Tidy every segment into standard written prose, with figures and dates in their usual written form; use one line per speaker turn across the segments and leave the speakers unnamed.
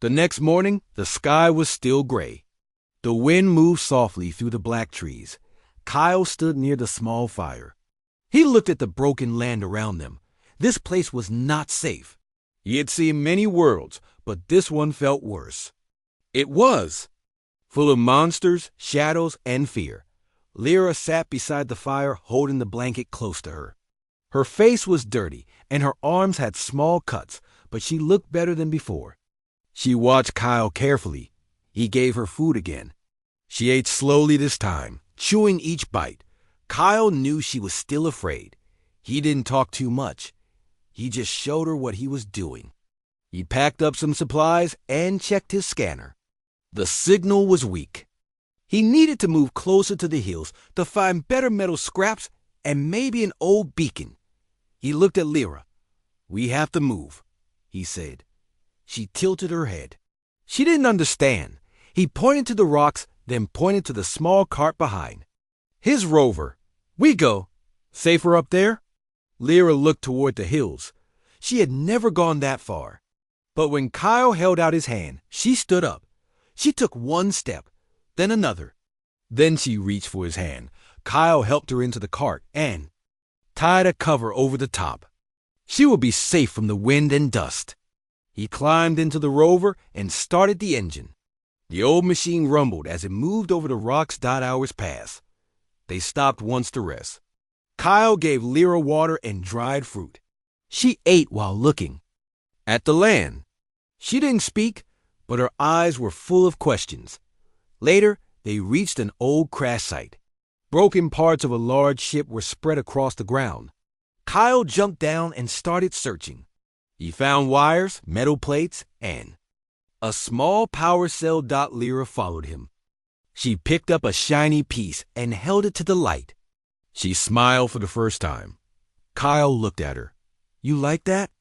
The next morning, the sky was still gray. The wind moved softly through the black trees. Kyle stood near the small fire. He looked at the broken land around them. This place was not safe. He had seen many worlds, but this one felt worse. It was full of monsters, shadows, and fear. Lyra sat beside the fire, holding the blanket close to her. Her face was dirty, and her arms had small cuts, but she looked better than before. She watched Kyle carefully. He gave her food again. She ate slowly this time, chewing each bite. Kyle knew she was still afraid. He didn't talk too much. He just showed her what he was doing. He packed up some supplies and checked his scanner. The signal was weak. He needed to move closer to the hills to find better metal scraps and maybe an old beacon. He looked at Lyra. "We have to move," he said. She tilted her head. She didn't understand. He pointed to the rocks, then pointed to the small cart behind. "His rover. We go. Safer up there?" Lyra looked toward the hills. She had never gone that far. But when Kyle held out his hand, she stood up. She took one step, then another. Then she reached for his hand. Kyle helped her into the cart and tied a cover over the top. She would be safe from the wind and dust. He climbed into the rover and started the engine. The old machine rumbled as it moved over the rocks. Hours passed. They stopped once to rest. Kyle gave Lyra water and dried fruit. She ate while looking at the land. She didn't speak, but her eyes were full of questions. Later, they reached an old crash site. Broken parts of a large ship were spread across the ground. Kyle jumped down and started searching. He found wires, metal plates, and a small power cell. Lyra followed him. She picked up a shiny piece and held it to the light. She smiled for the first time. Kyle looked at her. "You like that?"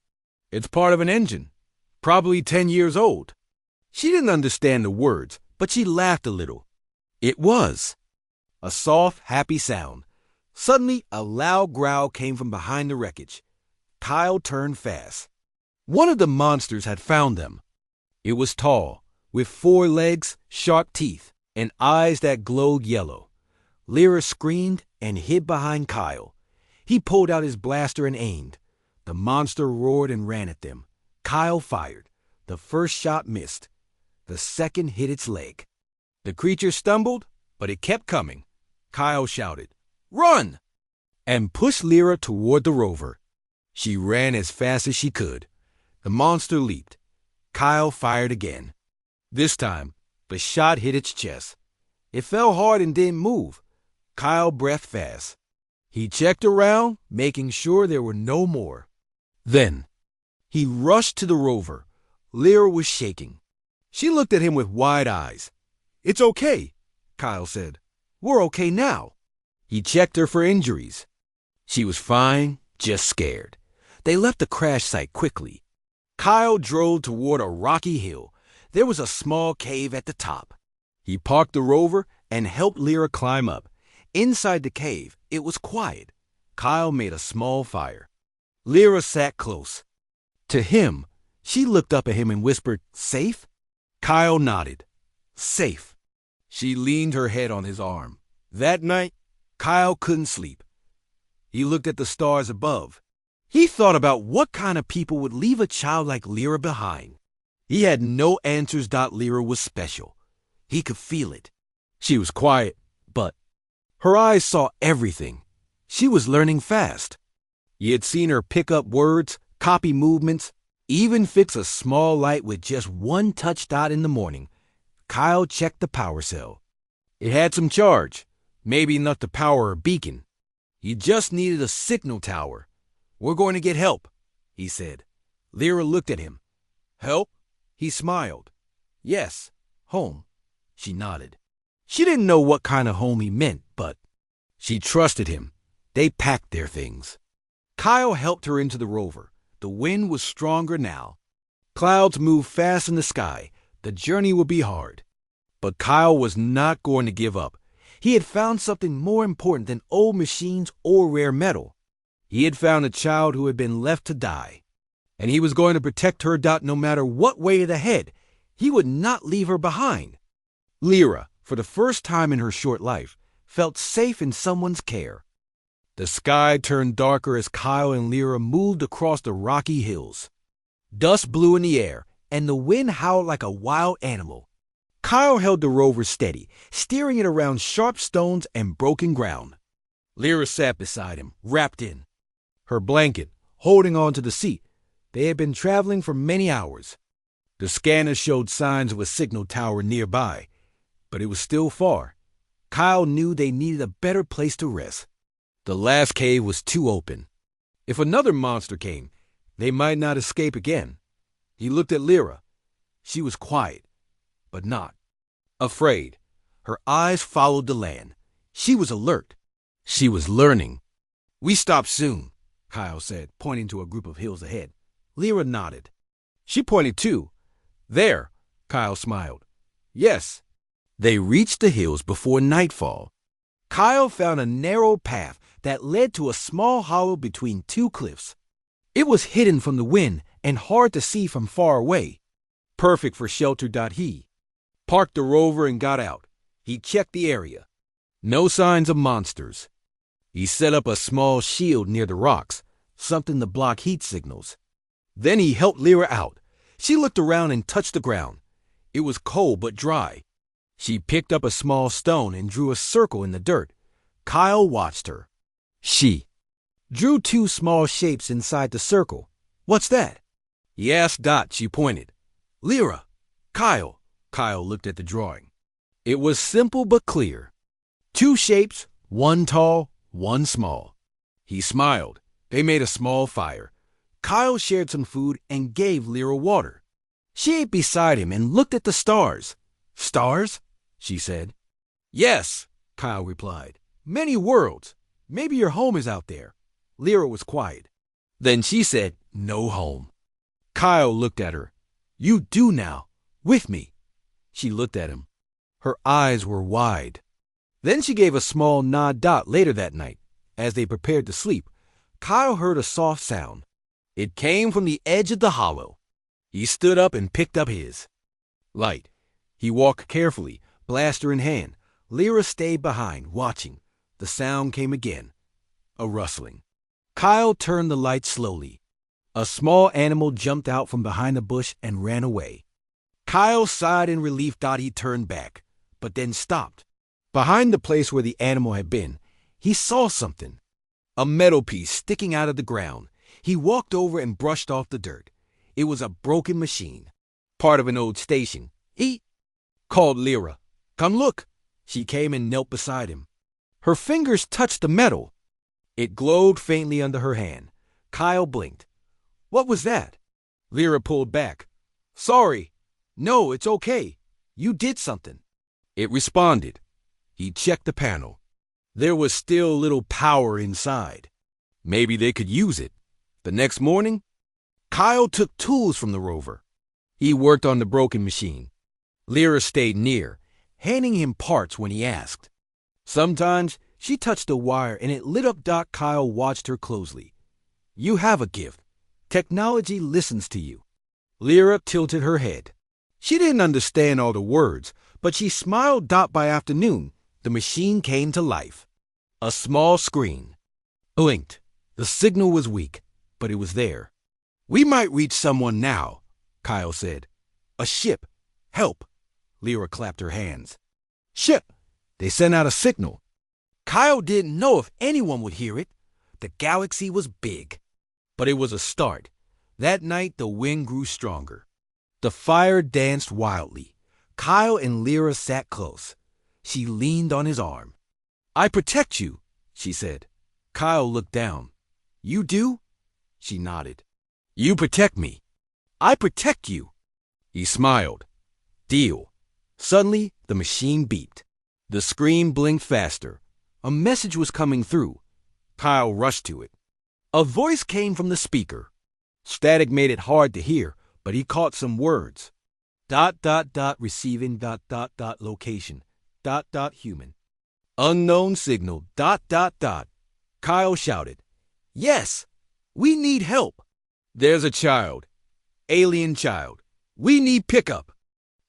"It's part of an engine. Probably 10 years old." She didn't understand the words, but she laughed a little. It was a soft, happy sound. Suddenly, a loud growl came from behind the wreckage. Kyle turned fast. One of the monsters had found them. It was tall, with 4 legs, sharp teeth, and eyes that glowed yellow. Lyra screamed and hid behind Kyle. He pulled out his blaster and aimed. The monster roared and ran at them. Kyle fired. The first shot missed. The second hit its leg. The creature stumbled, but it kept coming. Kyle shouted, "Run!" and pushed Lyra toward the rover. She ran as fast as she could. The monster leaped. Kyle fired again. This time, the shot hit its chest. It fell hard and didn't move. Kyle breathed fast. He checked around, making sure there were no more. Then, he rushed to the rover. Lyra was shaking. She looked at him with wide eyes. "It's okay," Kyle said. "We're okay now." He checked her for injuries. She was fine, just scared. They left the crash site quickly. Kyle drove toward a rocky hill. There was a small cave at the top. He parked the rover and helped Lyra climb up. Inside the cave, it was quiet. Kyle made a small fire. Lyra sat close. To him, she looked up at him and whispered, "Safe?" Kyle nodded. "Safe." She leaned her head on his arm. That night, Kyle couldn't sleep. He looked at the stars above. He thought about what kind of people would leave a child like Lyra behind. He had no answers. Lyra was special. He could feel it. She was quiet, but her eyes saw everything. She was learning fast. He had seen her pick up words, copy movements, even fix a small light with just one touch. In the morning, Kyle checked the power cell. It had some charge, maybe enough to power a beacon. He just needed a signal tower. "We're going to get help," he said. Lyra looked at him. "Help?" He smiled. "Yes, home." She nodded. She didn't know what kind of home he meant, but she trusted him. They packed their things. Kyle helped her into the rover. The wind was stronger now. Clouds moved fast in the sky. The journey would be hard. But Kyle was not going to give up. He had found something more important than old machines or rare metal. He had found a child who had been left to die. And he was going to protect her. No matter what way ahead, He would not leave her behind. Lyra, for the first time in her short life, felt safe in someone's care. The sky turned darker as Kyle and Lyra moved across the rocky hills. Dust blew in the air, and the wind howled like a wild animal. Kyle held the rover steady, steering it around sharp stones and broken ground. Lyra sat beside him, wrapped in her blanket, holding on to the seat. They had been traveling for many hours. The scanner showed signs of a signal tower nearby, but it was still far. Kyle knew they needed a better place to rest. The last cave was too open. If another monster came, they might not escape again. He looked at Lyra. She was quiet, but not afraid. Her eyes followed the land. She was alert. She was learning. "We stop soon," Kyle said, pointing to a group of hills ahead. Lyra nodded. She pointed too. "There," Kyle smiled. "Yes." They reached the hills before nightfall. Kyle found a narrow path that led to a small hollow between two cliffs. It was hidden from the wind and hard to see from far away. Perfect for shelter. He parked the rover and got out. He checked the area. No signs of monsters. He set up a small shield near the rocks, something to block heat signals. Then he helped Lyra out. She looked around and touched the ground. It was cold but dry. She picked up a small stone and drew a circle in the dirt. Kyle watched her. She drew two small shapes inside the circle. "What's that?" he asked. She pointed. "Lyra, Kyle." Kyle looked at the drawing. It was simple but clear. Two shapes, one tall, one small. He smiled. They made a small fire. Kyle shared some food and gave Lyra water. She ate beside him and looked at the stars. "Stars?" she said. "Yes," Kyle replied. "Many worlds. Maybe your home is out there." Lyra was quiet. Then she said, "No home." Kyle looked at her. "You do now. With me." She looked at him. Her eyes were wide. Then she gave a small nod. Later that night, as they prepared to sleep, Kyle heard a soft sound. It came from the edge of the hollow. He stood up and picked up his light. He walked carefully, blaster in hand. Lyra stayed behind, watching. The sound came again. A rustling. Kyle turned the light slowly. A small animal jumped out from behind a bush and ran away. Kyle sighed in relief. He turned back, but then stopped. Behind the place where the animal had been, he saw something. A metal piece sticking out of the ground. He walked over and brushed off the dirt. It was a broken machine, part of an old station. He called Lyra. "Come look." She came and knelt beside him. Her fingers touched the metal. It glowed faintly under her hand. Kyle blinked. "What was that?" Lyra pulled back. "Sorry. No, it's okay. You did something." It responded. He checked the panel. There was still little power inside. Maybe they could use it. The next morning, Kyle took tools from the rover. He worked on the broken machine. Lyra stayed near, handing him parts when he asked. Sometimes she touched a wire and it lit up. Kyle watched her closely. "You have a gift. Technology listens to you." Lyra tilted her head. She didn't understand all the words, but she smiled. By afternoon, the machine came to life. A small screen blinked. The signal was weak, but it was there. "We might reach someone now," Kyle said. "A ship. Help." Lyra clapped her hands. "Ship." They sent out a signal. Kyle didn't know if anyone would hear it. The galaxy was big. But it was a start. That night, the wind grew stronger. The fire danced wildly. Kyle and Lyra sat close. She leaned on his arm. "I protect you," she said. Kyle looked down. "You do?" She nodded. "You protect me." "I protect you." He smiled. "Deal." Suddenly, the machine beeped. The screen blinked faster. A message was coming through. Kyle rushed to it. A voice came from the speaker. Static made it hard to hear, but he caught some words. ... Receiving ... Location ... Human. Unknown signal ... Kyle shouted. "Yes! We need help! There's a child. Alien child. We need pickup."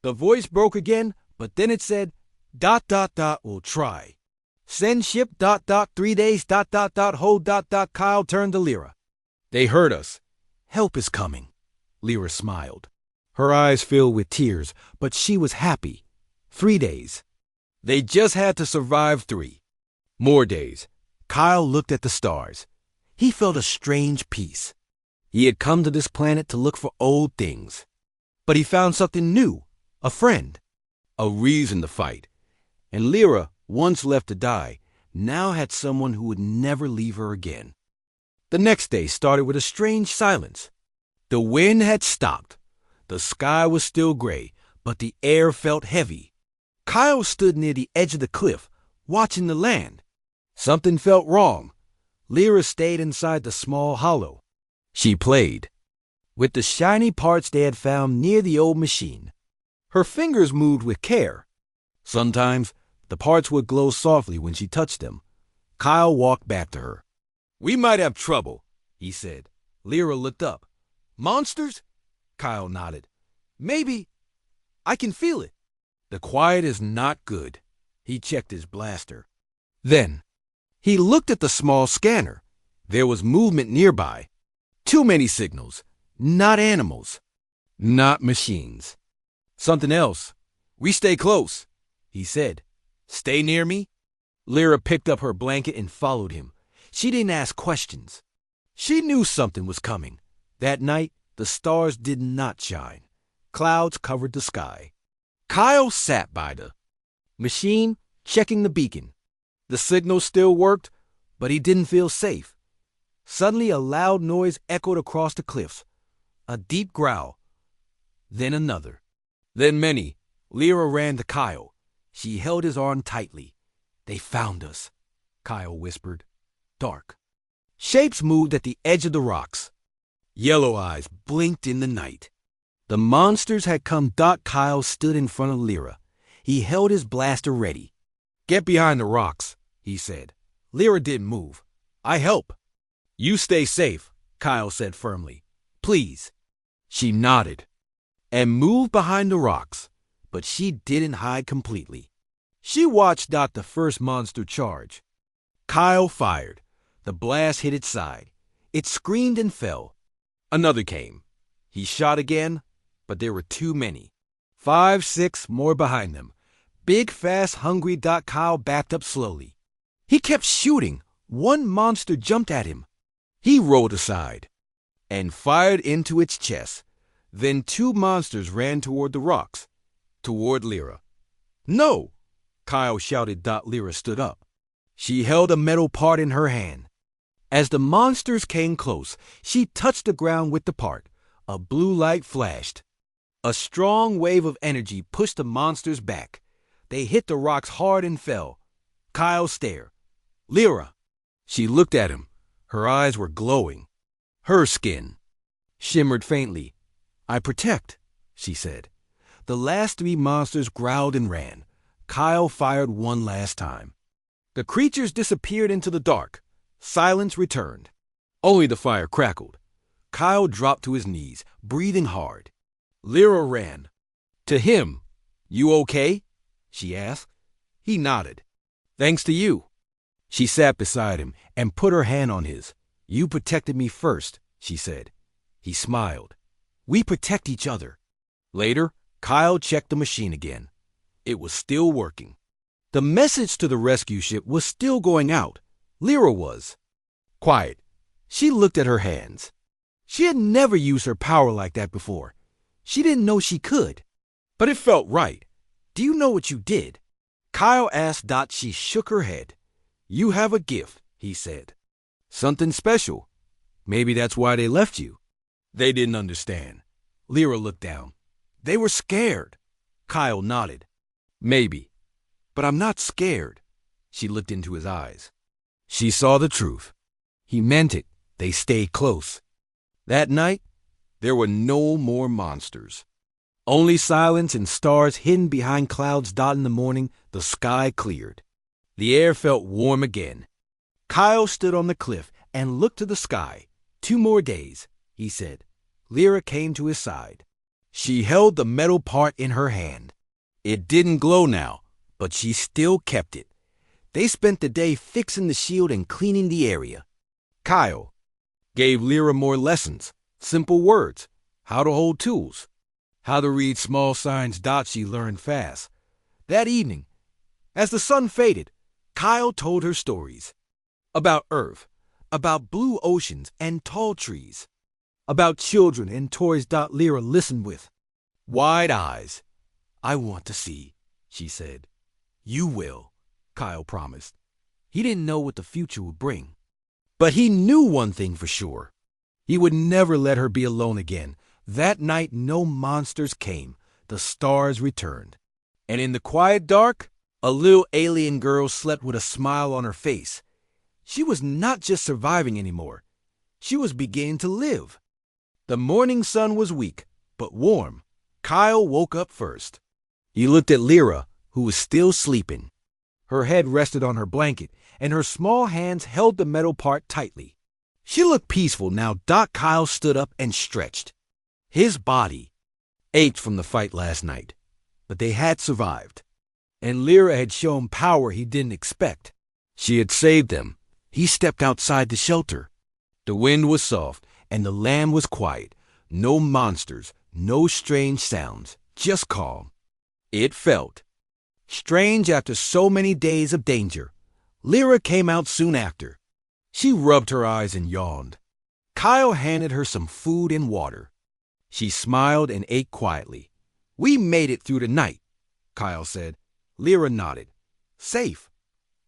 The voice broke again, but then it said, ... will try. Send ship ... 3 days ... hold ... Kyle turned to Lyra. They heard us. Help is coming. Lyra smiled. Her eyes filled with tears, but she was happy. 3 days. They just had to survive 3 more days. Kyle looked at the stars. He felt a strange peace. He had come to this planet to look for old things. But he found something new, a friend, a reason to fight. And Lyra, once left to die, now had someone who would never leave her again. The next day started with a strange silence. The wind had stopped. The sky was still gray, but the air felt heavy. Kyle stood near the edge of the cliff, watching the land. Something felt wrong. Lyra stayed inside the small hollow. She played with the shiny parts they had found near the old machine. Her fingers moved with care. Sometimes the parts would glow softly when she touched them. Kyle walked back to her. We might have trouble, he said. Lyra looked up. Monsters? Kyle nodded. Maybe. I can feel it. The quiet is not good. He checked his blaster. Then he looked at the small scanner. There was movement nearby. Too many signals. Not animals. Not machines. Something else. We stay close, he said. Stay near me? Lyra picked up her blanket and followed him. She didn't ask questions. She knew something was coming. That night, the stars did not shine. Clouds covered the sky. Kyle sat by the machine, checking the beacon. The signal still worked, but he didn't feel safe. Suddenly, a loud noise echoed across the cliffs. A deep growl. Then another. Then many. Lyra ran to Kyle. She held his arm tightly. They found us, Kyle whispered. Dark. Shapes moved at the edge of the rocks. Yellow eyes blinked in the night. The monsters had come. Kyle stood in front of Lyra. He held his blaster ready. Get behind the rocks, he said. Lyra didn't move. I help. You stay safe, Kyle said firmly. Please. She nodded and moved behind the rocks, but she didn't hide completely. She watched the first monster charge. Kyle fired. The blast hit its side. It screamed and fell. Another came. He shot again, but there were too many. 5, 6 more behind them. Big, fast, hungry. Kyle backed up slowly. He kept shooting. One monster jumped at him. He rolled aside and fired into its chest. Then 2 monsters ran toward the rocks, toward Lyra. No! Kyle shouted. Lyra stood up. She held a metal part in her hand. As the monsters came close, she touched the ground with the part. A blue light flashed. A strong wave of energy pushed the monsters back. They hit the rocks hard and fell. Kyle stared. Lyra. She looked at him. Her eyes were glowing. Her skin shimmered faintly. I protect, she said. The last 3 monsters growled and ran. Kyle fired one last time. The creatures disappeared into the dark. Silence returned. Only the fire crackled. Kyle dropped to his knees, breathing hard. Lyra ran. To him. You okay? She asked. He nodded. Thanks to you. She sat beside him and put her hand on his. You protected me first, she said. He smiled. We protect each other. Later, Kyle checked the machine again. It was still working. The message to the rescue ship was still going out. Lyra was quiet. She looked at her hands. She had never used her power like that before. She didn't know she could. But it felt right. Do you know what you did? Kyle asked. She shook her head. You have a gift, he said. Something special. Maybe that's why they left you. They didn't understand. Lyra looked down. They were scared. Kyle nodded. Maybe. But I'm not scared. She looked into his eyes. She saw the truth. He meant it. They stayed close. That night, there were no more monsters. Only silence and stars hidden behind clouds. In the morning, the sky cleared. The air felt warm again. Kyle stood on the cliff and looked to the sky. 2 more days, he said. Lyra came to his side. She held the metal part in her hand. It didn't glow now, but she still kept it. They spent the day fixing the shield and cleaning the area. Kyle gave Lyra more lessons, simple words, how to hold tools, how to read small signs. She learned fast. That evening, as the sun faded, Kyle told her stories. About Earth, about blue oceans and tall trees, about children and toys. Lyra listened with wide eyes. I want to see, she said. You will, Kyle promised. He didn't know what the future would bring. But he knew one thing for sure. He would never let her be alone again. That night, no monsters came. The stars returned. And in the quiet dark, a little alien girl slept with a smile on her face. She was not just surviving anymore. She was beginning to live. The morning sun was weak, but warm. Kyle woke up first. He looked at Lyra, who was still sleeping. Her head rested on her blanket, and her small hands held the metal part tightly. She looked peaceful now. Kyle stood up and stretched. His body ached from the fight last night, but they had survived. And Lyra had shown power he didn't expect. She had saved them. He stepped outside the shelter. The wind was soft, and the land was quiet. No monsters, no strange sounds, just calm. It felt strange after so many days of danger. Lyra came out soon after. She rubbed her eyes and yawned. Kyle handed her some food and water. She smiled and ate quietly. We made it through the night, Kyle said. Lyra nodded. Safe?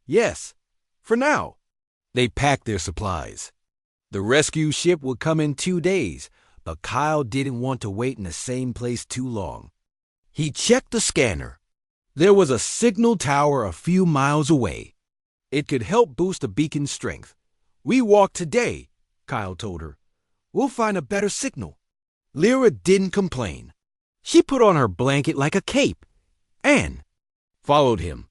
Yes, for now. They packed their supplies. The rescue ship would come in 2 days, but Kyle didn't want to wait in the same place too long. He checked the scanner. There was a signal tower a few miles away. It could help boost the beacon's strength. We walked today, Kyle told her. We'll find a better signal. Lyra didn't complain. She put on her blanket like a cape and followed him.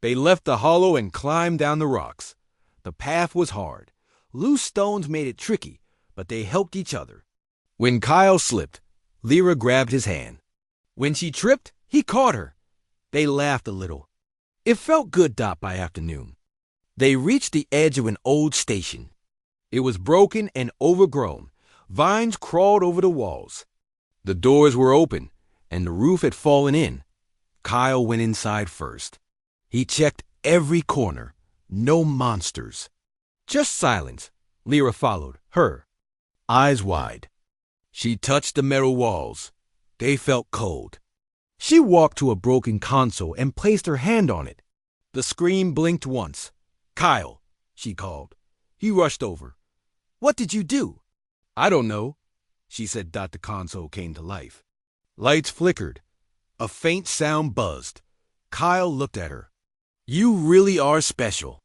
They left the hollow and climbed down the rocks. The path was hard. Loose stones made it tricky, but they helped each other. When Kyle slipped, Lyra grabbed his hand. When she tripped, he caught her. They laughed a little. It felt good. By afternoon, they reached the edge of an old station. It was broken and overgrown. Vines crawled over the walls. The doors were open, and the roof had fallen in. Kyle went inside first. He checked every corner. No monsters. Just silence. Lyra followed, her eyes wide. She touched the metal walls. They felt cold. She walked to a broken console and placed her hand on it. The screen blinked once. Kyle, she called. He rushed over. What did you do? I don't know, she said. The console came to life. Lights flickered. A faint sound buzzed. Kyle looked at her. You really are special.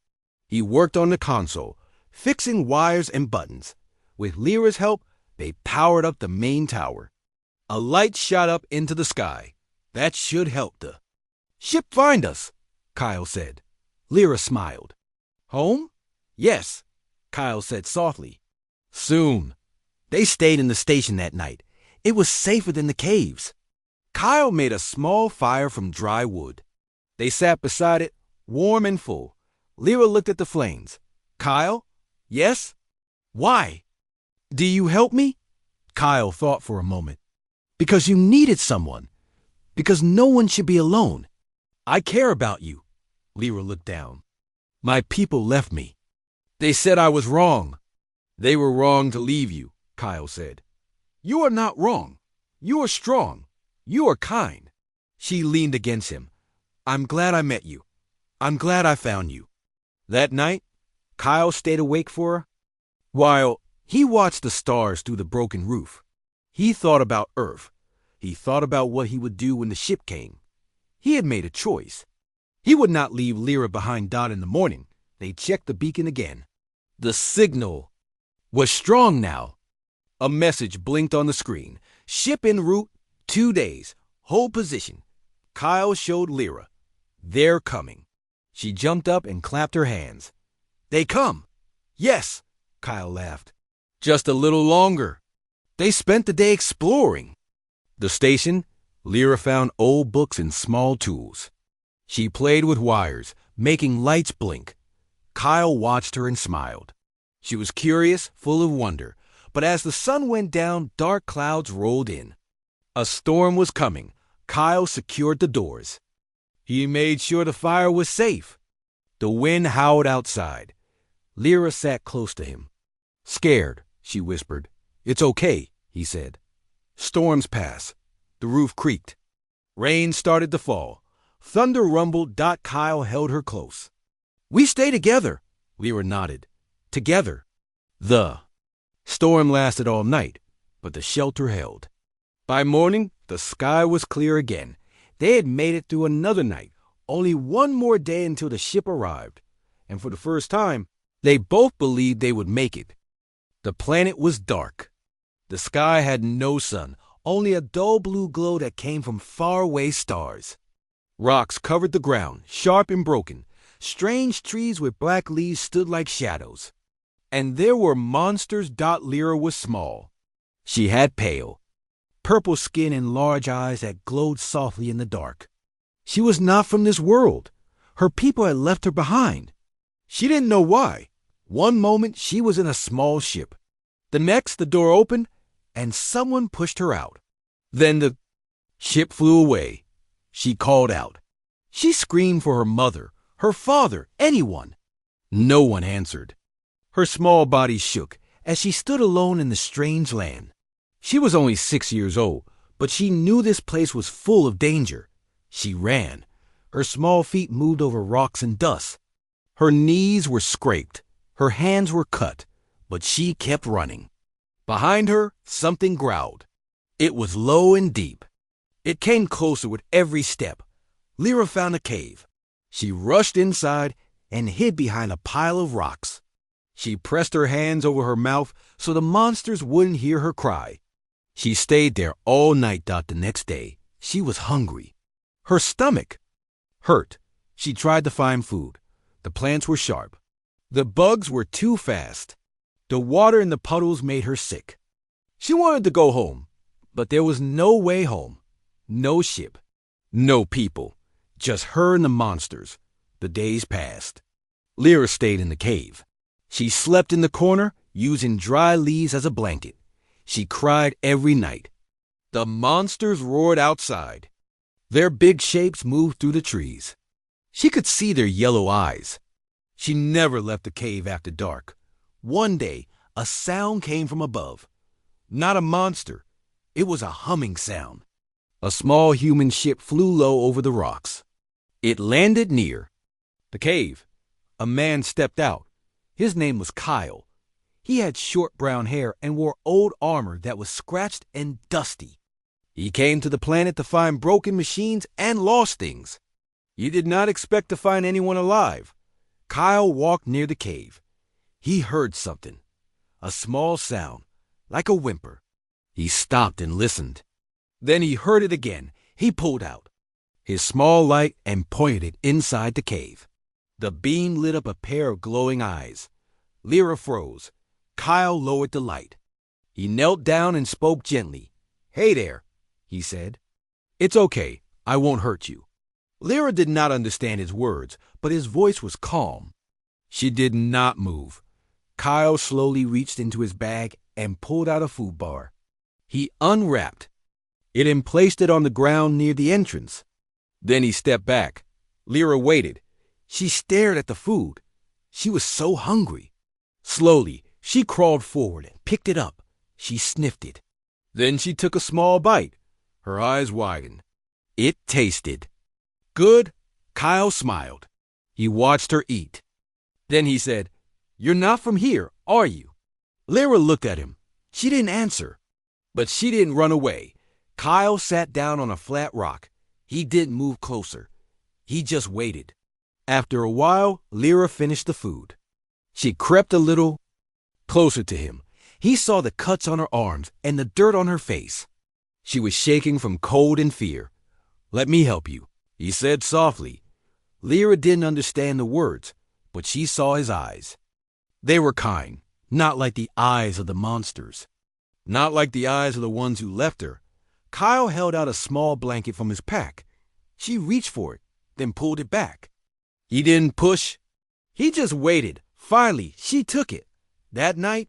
He worked on the console, fixing wires and buttons. With Lyra's help, they powered up the main tower. A light shot up into the sky. That should help the ship find us, Kyle said. Lyra smiled. Home? Yes, Kyle said softly. Soon. They stayed in the station that night. It was safer than the caves. Kyle made a small fire from dry wood. They sat beside it, warm and full. Lyra looked at the flames. Kyle? Yes? Why? Do you help me? Kyle thought for a moment. Because you needed someone. Because no one should be alone. I care about you. Lyra looked down. My people left me. They said I was wrong. They were wrong to leave you, Kyle said. You are not wrong. You are strong. You are kind. She leaned against him. I'm glad I met you. I'm glad I found you. That night, Kyle stayed awake for her while he watched the stars through the broken roof. He thought about Earth. He thought about what he would do when the ship came. He had made a choice. He would not leave Lyra behind. In the morning, they checked the beacon again. The signal was strong now. A message blinked on the screen. Ship en route, 2 days. Hold position. Kyle showed Lyra. They're coming. She jumped up and clapped her hands. They come. Yes, Kyle laughed. Just a little longer. They spent the day exploring. The station, Lyra found old books and small tools. She played with wires, making lights blink. Kyle watched her and smiled. She was curious, full of wonder, but as the sun went down, dark clouds rolled in. A storm was coming. Kyle secured the doors. He made sure the fire was safe. The wind howled outside. Lyra sat close to him. "Scared," she whispered. "It's okay," he said. Storms passed. The roof creaked. Rain started to fall. Thunder rumbled. Kyle held her close. "We stay together," Lyra nodded. "Together." The storm lasted all night, but the shelter held. By morning, the sky was clear again. They had made it through another night, only one more day until the ship arrived. And for the first time, they both believed they would make it. The planet was dark. The sky had no sun, only a dull blue glow that came from faraway stars. Rocks covered the ground, sharp and broken. Strange trees with black leaves stood like shadows. And there were monsters. Lyra was small. She had pale, purple skin and large eyes that glowed softly in the dark. She was not from this world. Her people had left her behind. She didn't know why. One moment she was in a small ship. The next the door opened and someone pushed her out. Then the ship flew away. She called out. She screamed for her mother, her father, anyone. No one answered. Her small body shook as she stood alone in the strange land. She was only 6 years old, but she knew this place was full of danger. She ran. Her small feet moved over rocks and dust. Her knees were scraped. Her hands were cut, but she kept running. Behind her, something growled. It was low and deep. It came closer with every step. Lyra found a cave. She rushed inside and hid behind a pile of rocks. She pressed her hands over her mouth so the monsters wouldn't hear her cry. She stayed there all night. The next day, she was hungry. Her stomach hurt. She tried to find food. The plants were sharp. The bugs were too fast. The water in the puddles made her sick. She wanted to go home, but there was no way home. No ship. No people. Just her and the monsters. The days passed. Lyra stayed in the cave. She slept in the corner, using dry leaves as a blanket. She cried every night. The monsters roared outside. Their big shapes moved through the trees. She could see their yellow eyes. She never left the cave after dark. One day, a sound came from above. Not a monster. It was a humming sound. A small human ship flew low over the rocks. It landed near the cave. A man stepped out. His name was Kyle. He had short brown hair and wore old armor that was scratched and dusty. He came to the planet to find broken machines and lost things. He did not expect to find anyone alive. Kyle walked near the cave. He heard something, a small sound, like a whimper. He stopped and listened. Then he heard it again. He pulled out his small light and pointed it inside the cave. The beam lit up a pair of glowing eyes. Lyra froze. Kyle lowered the light. He knelt down and spoke gently. "Hey there," he said. "It's okay. I won't hurt you." Lyra did not understand his words, but his voice was calm. She did not move. Kyle slowly reached into his bag and pulled out a food bar. He unwrapped it and placed it on the ground near the entrance. Then he stepped back. Lyra waited. She stared at the food. She was so hungry. Slowly, she crawled forward and picked it up. She sniffed it. Then she took a small bite. Her eyes widened. It tasted good. Kyle smiled. He watched her eat. Then he said, "You're not from here, are you?" Lyra looked at him. She didn't answer. But she didn't run away. Kyle sat down on a flat rock. He didn't move closer. He just waited. After a while, Lyra finished the food. She crept a little closer to him. He saw the cuts on her arms and the dirt on her face. She was shaking from cold and fear. "Let me help you," he said softly. Lyra didn't understand the words, but she saw his eyes. They were kind, not like the eyes of the monsters. Not like the eyes of the ones who left her. Kyle held out a small blanket from his pack. She reached for it, then pulled it back. He didn't push. He just waited. Finally, she took it. That night,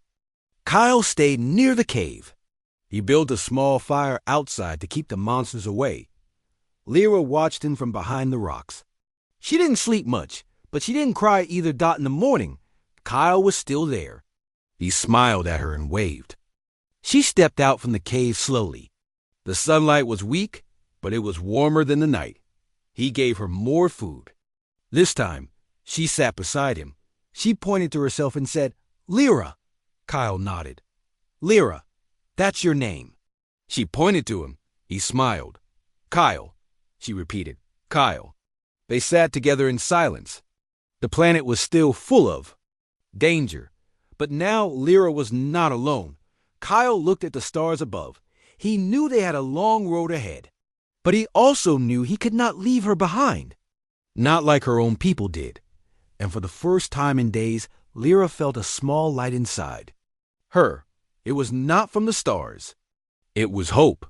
Kyle stayed near the cave. He built a small fire outside to keep the monsters away. Lyra watched him from behind the rocks. She didn't sleep much, but she didn't cry either. In the morning, Kyle was still there. He smiled at her and waved. She stepped out from the cave slowly. The sunlight was weak, but it was warmer than the night. He gave her more food. This time, she sat beside him. She pointed to herself and said, "Lyra." Kyle nodded. "Lyra, that's your name." She pointed to him. He smiled. "Kyle," she repeated. "Kyle." They sat together in silence. The planet was still full of danger, but now Lyra was not alone. Kyle looked at the stars above. He knew they had a long road ahead, but he also knew he could not leave her behind. Not like her own people did. And for the first time in days, Lyra felt a small light inside her. It was not from the stars. It was hope.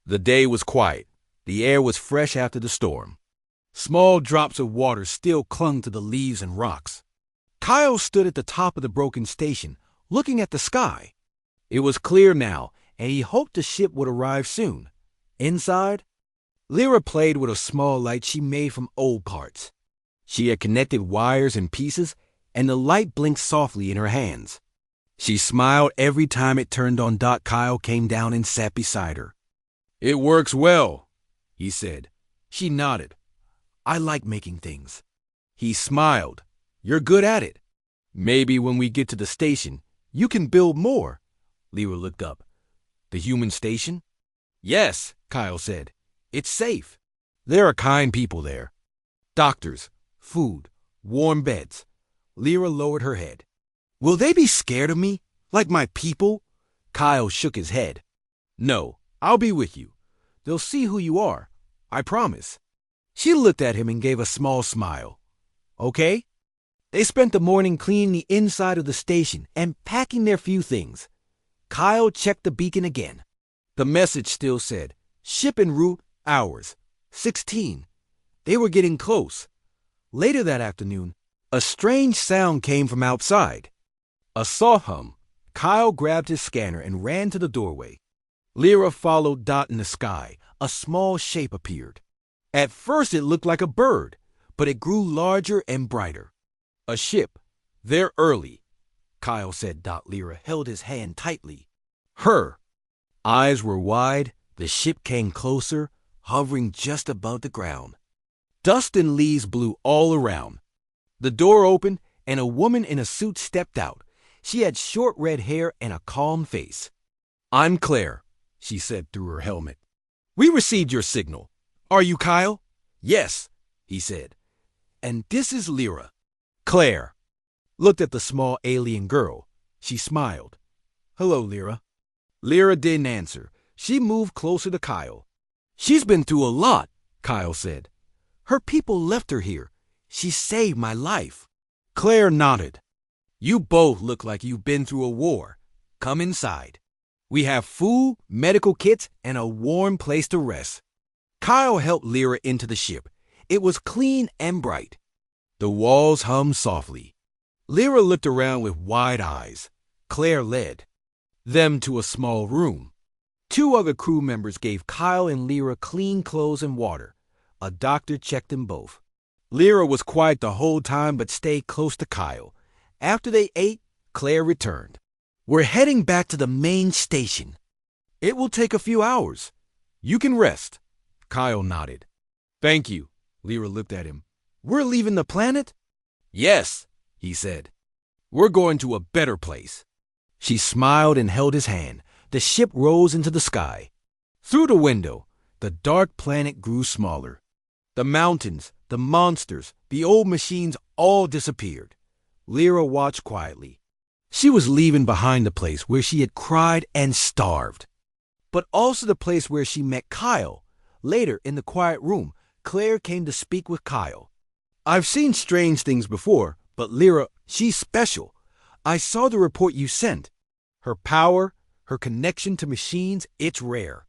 The day was quiet. The air was fresh after the storm. Small drops of water still clung to the leaves and rocks. Kyle stood at the top of the broken station, looking at the sky. It was clear now, and he hoped the ship would arrive soon. Inside, Lyra played with a small light she made from old parts. She had connected wires and pieces, and the light blinked softly in her hands. She smiled every time it turned on. Kyle came down and sat beside her. "It works well," he said. She nodded. "I like making things." He smiled. "You're good at it. Maybe when we get to the station, you can build more." Lyra looked up. "The human station?" "Yes," Kyle said. "It's safe. There are kind people there. Doctors, food, warm beds." Lyra lowered her head. "Will they be scared of me, like my people?" Kyle shook his head. "No, I'll be with you. They'll see who you are. I promise." She looked at him and gave a small smile. "Okay." They spent the morning cleaning the inside of the station and packing their few things. Kyle checked the beacon again. The message still said, "Ship en route, hours 16." They were getting close. Later that afternoon, a strange sound came from outside. A soft hum. Kyle grabbed his scanner and ran to the doorway. Lyra followed. In the sky, a small shape appeared. At first it looked like a bird, but it grew larger and brighter. "A ship. They're early," Kyle said. Lyra held his hand tightly. Her eyes were wide. The ship came closer, hovering just above the ground. Dust and leaves blew all around. The door opened, and a woman in a suit stepped out. She had short red hair and a calm face. "I'm Claire," she said through her helmet. "We received your signal. Are you Kyle?" "Yes," he said. "And this is Lyra." Claire looked at the small alien girl. She smiled. "Hello, Lyra." Lyra didn't answer. She moved closer to Kyle. "She's been through a lot," Kyle said. "Her people left her here. She saved my life." Claire nodded. "You both look like you've been through a war. Come inside. We have food, medical kits, and a warm place to rest." Kyle helped Lyra into the ship. It was clean and bright. The walls hummed softly. Lyra looked around with wide eyes. Claire led them to a small room. Two other crew members gave Kyle and Lyra clean clothes and water. A doctor checked them both. Lyra was quiet the whole time but stayed close to Kyle. After they ate, Claire returned. "We're heading back to the main station. It will take a few hours. You can rest." Kyle nodded. "Thank you." Lyra looked at him. "We're leaving the planet?" "Yes," he said. "We're going to a better place." She smiled and held his hand. The ship rose into the sky. Through the window, the dark planet grew smaller. The mountains, the monsters, the old machines all disappeared. Lyra watched quietly. She was leaving behind the place where she had cried and starved, but also the place where she met Kyle. Later, in the quiet room, Claire came to speak with Kyle. "I've seen strange things before, but Lyra, she's special. I saw the report you sent. Her power, her connection to machines, it's rare."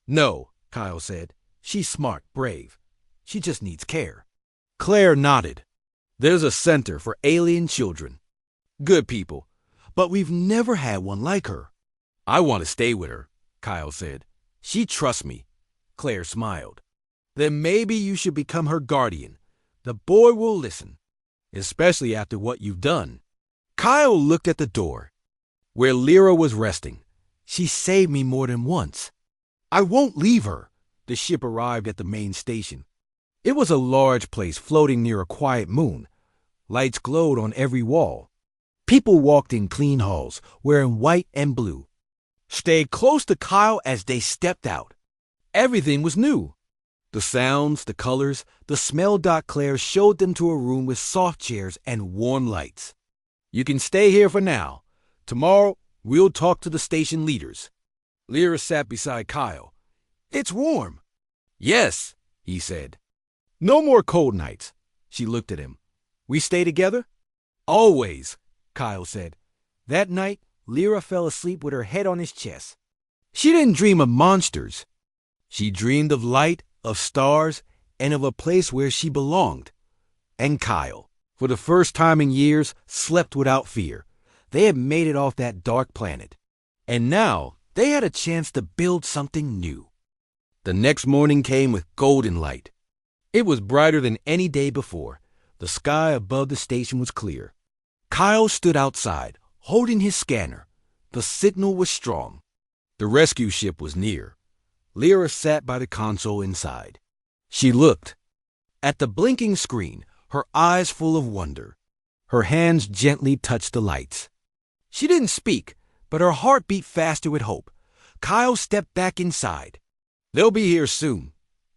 No, Kyle said. She's smart, brave. She just needs care. Claire nodded. There's a center for alien children. Good people. But we've never had one like her. I want to stay with her, Kyle said. She trusts me. Claire smiled. Then maybe you should become her guardian. The boy will listen, especially after what you've done. Kyle looked at the door, where Lyra was resting. She saved me more than once. I won't leave her. The ship arrived at the main station. It was a large place floating near a quiet moon. Lights glowed on every wall. People walked in clean halls, wearing white and blue. Stayed close to Kyle as they stepped out. Everything was new. The sounds, the colors, the smell. Claire showed them to a room with soft chairs and warm lights. You can stay here for now. Tomorrow, we'll talk to the station leaders. Lyra sat beside Kyle. It's warm. Yes, he said. No more cold nights. She looked at him. We stay together? Always, Kyle said. That night, Lyra fell asleep with her head on his chest. She didn't dream of monsters. She dreamed of light, of stars, and of a place where she belonged. And Kyle, for the first time in years, slept without fear. They had made it off that dark planet. And now they had a chance to build something new. The next morning came with golden light. It was brighter than any day before. The sky above the station was clear. Kyle stood outside, holding his scanner. The signal was strong. The rescue ship was near. Lyra sat by the console inside. She looked at the blinking screen, her eyes full of wonder. Her hands gently touched the lights. She didn't speak, but her heart beat faster with hope. Kyle stepped back inside. They'll be here soon,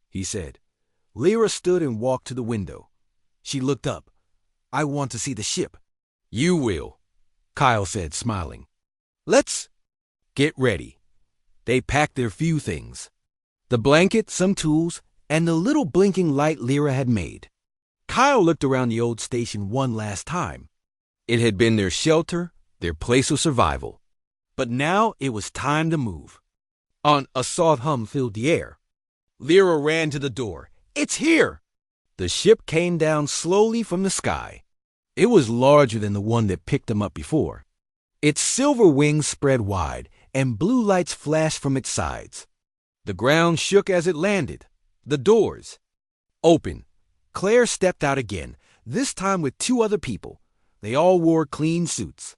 he said. Lyra stood and walked to the window. She looked up. I want to see the ship. You will, Kyle said, smiling. Let's get ready. They packed their few things. The blanket, some tools, and the little blinking light Lyra had made. Kyle looked around the old station one last time. It had been their shelter, their place of survival. But now it was time to move. A soft hum filled the air. Lyra ran to the door. It's here! The ship came down slowly from the sky. It was larger than the one that picked them up before. Its silver wings spread wide, and blue lights flashed from its sides. The ground shook as it landed. The doors opened. Claire stepped out again, this time with two other people. They all wore clean suits.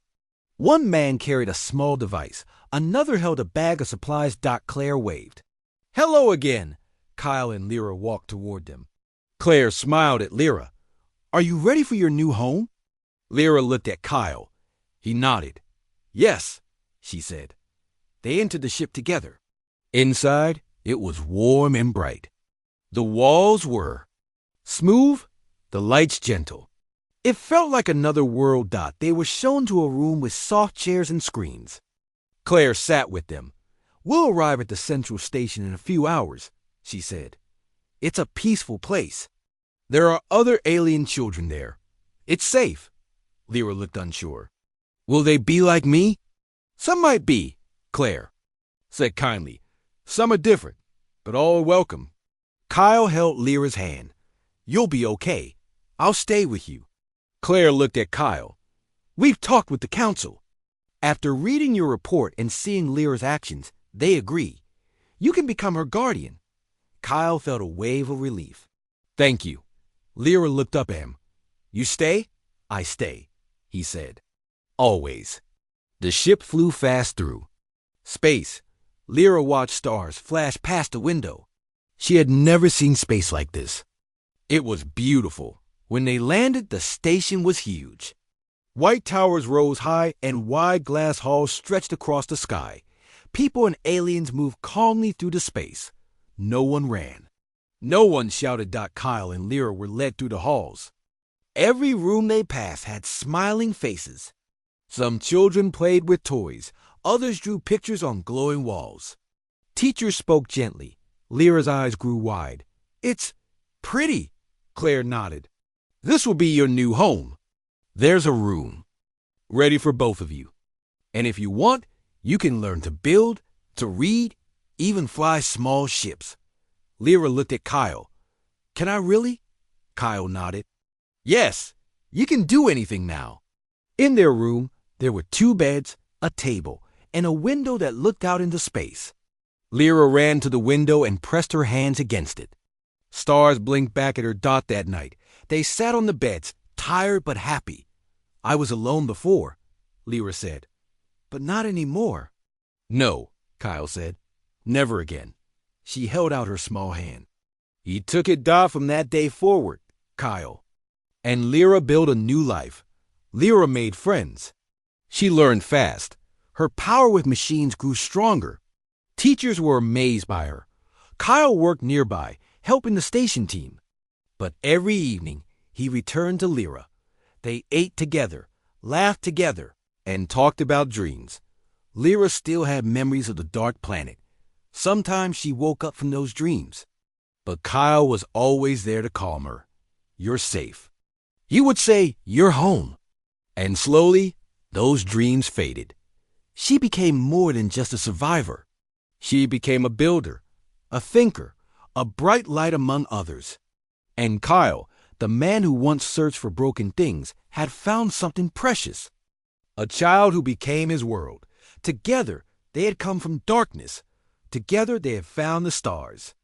One man carried a small device. Another held a bag of supplies. Claire waved. Hello again. Kyle and Lyra walked toward them. Claire smiled at Lyra. Are you ready for your new home? Lyra looked at Kyle. He nodded. Yes, she said. They entered the ship together. Inside, it was warm and bright. The walls were smooth, the lights gentle. It felt like another world. They were shown to a room with soft chairs and screens. Claire sat with them. We'll arrive at the central station in a few hours, she said. It's a peaceful place. There are other alien children there. It's safe. Lyra looked unsure. Will they be like me? Some might be, Claire said kindly. Some are different, but all are welcome. Kyle held Lyra's hand. You'll be okay. I'll stay with you. Claire looked at Kyle. We've talked with the council. After reading your report and seeing Lyra's actions, they agree. You can become her guardian. Kyle felt a wave of relief. Thank you. Lyra looked up at him. You stay? I stay, he said. Always. The ship flew fast through space. Lyra watched stars flash past the window. She had never seen space like this. It was beautiful. When they landed, the station was huge. White towers rose high and wide glass halls stretched across the sky. People and aliens moved calmly through the space. No one ran. No one shouted. Kyle and Lyra were led through the halls. Every room they passed had smiling faces. Some children played with toys. Others drew pictures on glowing walls. Teachers spoke gently. Lyra's eyes grew wide. It's pretty, Claire nodded. This will be your new home. There's a room ready for both of you. And if you want, you can learn to build, to read, even fly small ships. Lyra looked at Kyle. Can I really? Kyle nodded. Yes, you can do anything now. In their room, there were 2 beds, a table, and a window that looked out into space. Lyra ran to the window and pressed her hands against it. Stars blinked back at her dot that night. They sat on the beds, tired but happy. I was alone before, Lyra said. But not anymore. No, Kyle said. Never again. She held out her small hand. He took it from that day forward, Kyle. And Lyra built a new life. Lyra made friends. She learned fast. Her power with machines grew stronger. Teachers were amazed by her. Kyle worked nearby, helping the station team. But every evening, he returned to Lyra. They ate together, laughed together, and talked about dreams. Lyra still had memories of the dark planet. Sometimes she woke up from those dreams. But Kyle was always there to calm her. You're safe. He would say, you're home. And slowly, those dreams faded. She became more than just a survivor. She became a builder, a thinker, a bright light among others. And Kyle, the man who once searched for broken things, had found something precious. A child who became his world. Together, they had come from darkness. Together, they had found the stars.